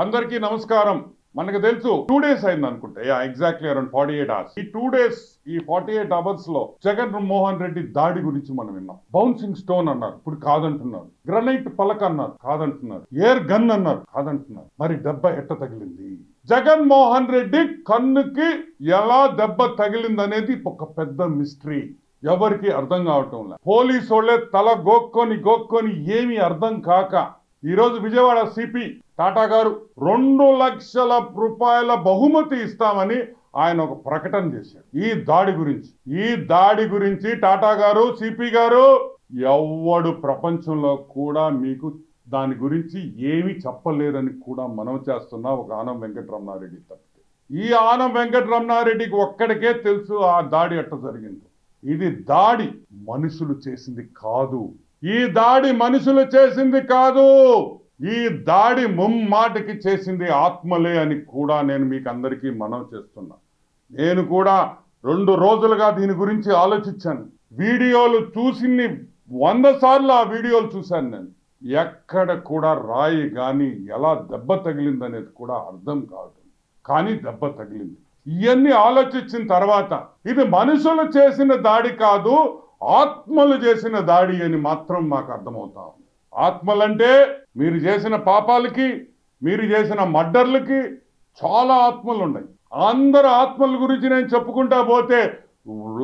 అందరికీ నమస్కారం. మనకు తెలుసు 2 days అయింది అనుకుంటా. Exactly around 48 hours. ఈ 2 days, ఈ 48 hours లో జగన్మోహన్ రెడ్డి దాడి గురించి మనం విన్నాం. బౌన్సింగ్ స్టోన్ అన్నారు, ఇప్పుడు కాదంటున్నారు. గ్రనైట్ పలక అన్నారు, కాదంటున్నారు. ఎయిర్ గన్ అన్నారు, కాదంటున్నారు. మరి దెబ్బ ఎట్ట తగిలింది? జగన్మోహన్ రెడ్డి కన్నుకి ఎలా దెబ్బ తగిలిందనేది ఒక పెద్ద మిస్టరీ. ఎవరికి అర్థం కావటం లేదు. పోలీసు వాళ్ళే తల గోక్కొని ఏమీ అర్థం కాక ఈరోజు విజయవాడ సిపి టాటా గారు 2 లక్షల రూపాయల బహుమతి ఇస్తామని ఆయన ఒక ప్రకటన చేశారు. ఈ దాడి గురించి టాటా గారు, సిపి గారు ఎవ్వడు ప్రపంచంలో కూడా మీకు దాని గురించి ఏమీ చెప్పలేదని కూడా మనం చేస్తున్నా ఒక ఆనం వెంకటరమణారెడ్డి తప్పితే. ఈ ఆనం వెంకటరమణారెడ్డికి ఒక్కడికే తెలుసు ఆ దాడి ఎట్ట జరిగిందో. ఇది దాడి మనుషులు చేసింది కాదు. ఈ దాడి మనుషులు చేసింది కాదు. ఈ దాడి ముమ్మాటికి చేసింది ఆత్మలే అని కూడా నేను మీకు అందరికీ మనవి చేస్తున్నా. నేను కూడా 2 రోజులుగా దీని గురించి ఆలోచించాను. వీడియోలు చూసి 100 సార్లు ఆ వీడియోలు చూశాను నేను. ఎక్కడ కూడా రాయి కానీ ఎలా దెబ్బ తగిలిందనేది కూడా అర్థం కాదు. కానీ దెబ్బ తగిలింది. ఇవన్నీ ఆలోచించిన తర్వాత ఇది మనుషులు చేసిన దాడి కాదు, ఆత్మలు చేసిన దాడి అని మాత్రం మాకు అర్థమవుతా ఉంది. ఆత్మలంటే మీరు చేసిన పాపాలకి, మీరు చేసిన మర్డర్లకి చాలా ఆత్మలు ఉన్నాయి. అందరు ఆత్మల గురించి నేను చెప్పుకుంటా పోతే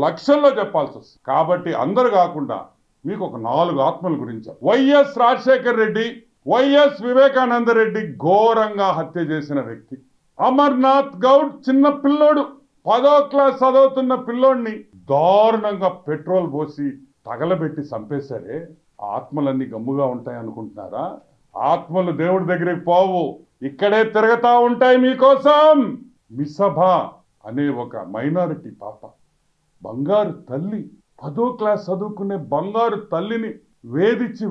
లక్షల్లో చెప్పాల్సి వస్తుంది. కాబట్టి అందరు కాకుండా మీకు ఒక 4 ఆత్మల గురించి. వైఎస్ రాజశేఖర రెడ్డి, వైఎస్ వివేకానంద రెడ్డి ఘోరంగా హత్య చేసిన వ్యక్తి. అమర్నాథ్ గౌడ్ చిన్న పిల్లోడు, 10వ క్లాస్ చదువుతున్న పిల్లోడిని దారుణంగా పెట్రోల్ పోసి తగలబెట్టి చంపేశారే. ఆత్మలన్నీ గమ్ముగా ఉంటాయి అనుకుంటున్నారా? ఆత్మలు దేవుడి దగ్గరికి పోవు, ఇక్కడే తిరగతా ఉంటాయి మీకోసం. మిసభ అనే ఒక మైనారిటీ పాప, బంగారు తల్లి, 10వ క్లాస్ చదువుకునే బంగారు తల్లిని వేధించి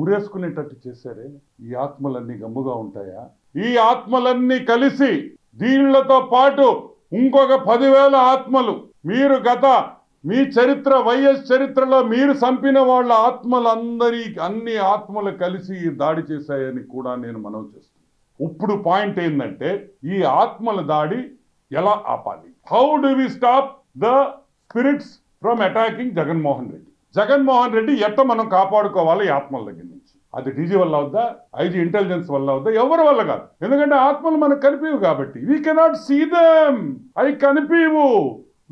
ఊరేసుకునేటట్టు చేశారే. ఈ ఆత్మలన్నీ గమ్ముగా ఉంటాయా? ఈ ఆత్మలన్నీ కలిసి దీళ్లతో పాటు ఇంకొక 10,000 ఆత్మలు మీరు మీ చరిత్ర, వైఎస్ చరిత్రలో మీరు చంపిన వాళ్ళ అన్ని ఆత్మలు కలిసి ఈ దాడి చేశాయని కూడా నేను మనవి చేస్తున్నాను. ఇప్పుడు పాయింట్ ఏంటంటే ఈ ఆత్మల దాడి ఎలా ఆపాలి? How do we stop the spirits from attacking Jaganmohan Reddy? Jaganmohan Reddy ఎట్ట మనం కాపాడుకోవాలి ఈ ఆత్మల దగ్గర నుంచి? అది డీజీ వల్ల అవుద్దా, ఐజీ ఇంటెలిజెన్స్ వల్ల అవుద్దా? ఎవరి వల్ల కాదు. ఎందుకంటే ఆత్మలు మనకు కనిపివు కాబట్టి. We cannot see them. అవి కనిపివు,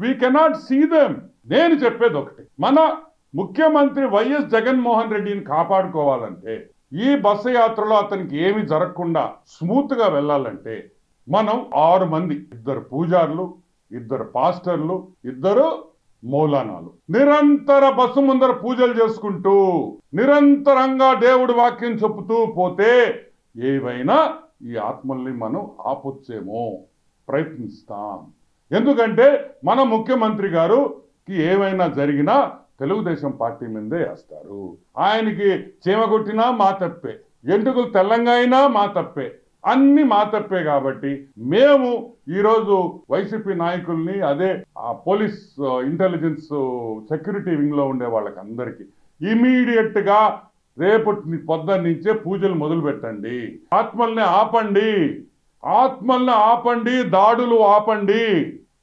వీ కెనాట్ సీ దెమ్. నేను చెప్పేది ఒకటి, మన ముఖ్యమంత్రి వైఎస్ జగన్మోహన్ రెడ్డిని కాపాడుకోవాలంటే, ఈ బస్సు యాత్రలో అతనికి ఏమి జరగకుండా స్మూత్ గా వెళ్ళాలంటే మనం 6 మంది, 2 పూజారులు, 2 పాస్టర్లు, 2 మౌలానాలు నిరంతర బస్సు ముందర పూజలు చేసుకుంటూ నిరంతరంగా దేవుడి వాక్యం చెప్పుతూ పోతే ఏవైనా ఈ ఆత్మల్ని మనం ఆపొచ్చేమో, ప్రయత్నిస్తాం. ఎందుకంటే మన ముఖ్యమంత్రి గారుకి ఏమైనా జరిగినా తెలుగుదేశం పార్టీ మీదే వేస్తారు. ఆయనకి చీమ కొట్టినా మా తప్పే, ఎంటుకలు తెల్లంగా అయినా మా తప్పే, అన్ని మా తప్పే. కాబట్టి మేము ఈరోజు వైసీపీ నాయకుల్ని, అదే పోలీస్ ఇంటెలిజెన్స్ సెక్యూరిటీ వింగ్ లో ఉండే వాళ్ళకి అందరికీ ఇమీడియట్ గా రేపటి పొద్దున్నుంచే పూజలు మొదలు పెట్టండి. ఆత్మల్ని ఆపండి, దాడులు ఆపండి.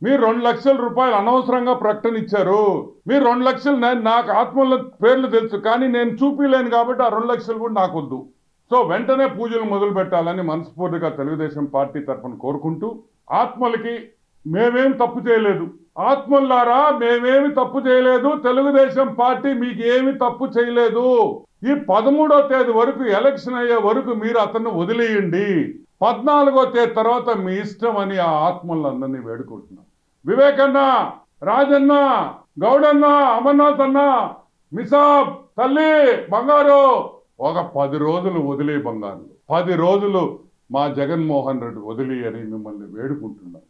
మీరు 2 లక్షల రూపాయలు అనవసరంగా ప్రకటన ఇచ్చారు. మీరు 2 లక్షలు, నాకు ఆత్మల పేర్లు తెలుసు కానీ నేను చూపిలేను కాబట్టి ఆ 2 లక్షలు కూడా నాకు వద్దు. సో వెంటనే పూజలు మొదలు పెట్టాలని మనస్ఫూర్తిగా తెలుగుదేశం పార్టీ తరఫున కోరుకుంటూ, ఆత్మలకి మేమేం తప్పు చేయలేదు, ఆత్మల్లారా మేమేమి తప్పు చేయలేదు, తెలుగుదేశం పార్టీ మీకు ఏమి తప్పు చేయలేదు. ఈ 13వ తేదీ వరకు, ఎలక్షన్ అయ్యే వరకు మీరు అతన్ని వదిలేయండి. 14వ తేదీ తర్వాత మీ ఇష్టం అని ఆ ఆత్మలందరినీ వేడుకుంటున్నాం. వివేకన్న, రాజన్న, గౌడన్న, అమర్నాథ్ అన్న, మిసాబ్ తల్లి బంగారు, ఒక 10 రోజులు వదిలే బంగారు, 10 రోజులు మా జగన్మోహన్ రెడ్డి వదిలి అని మిమ్మల్ని వేడుకుంటున్నాం.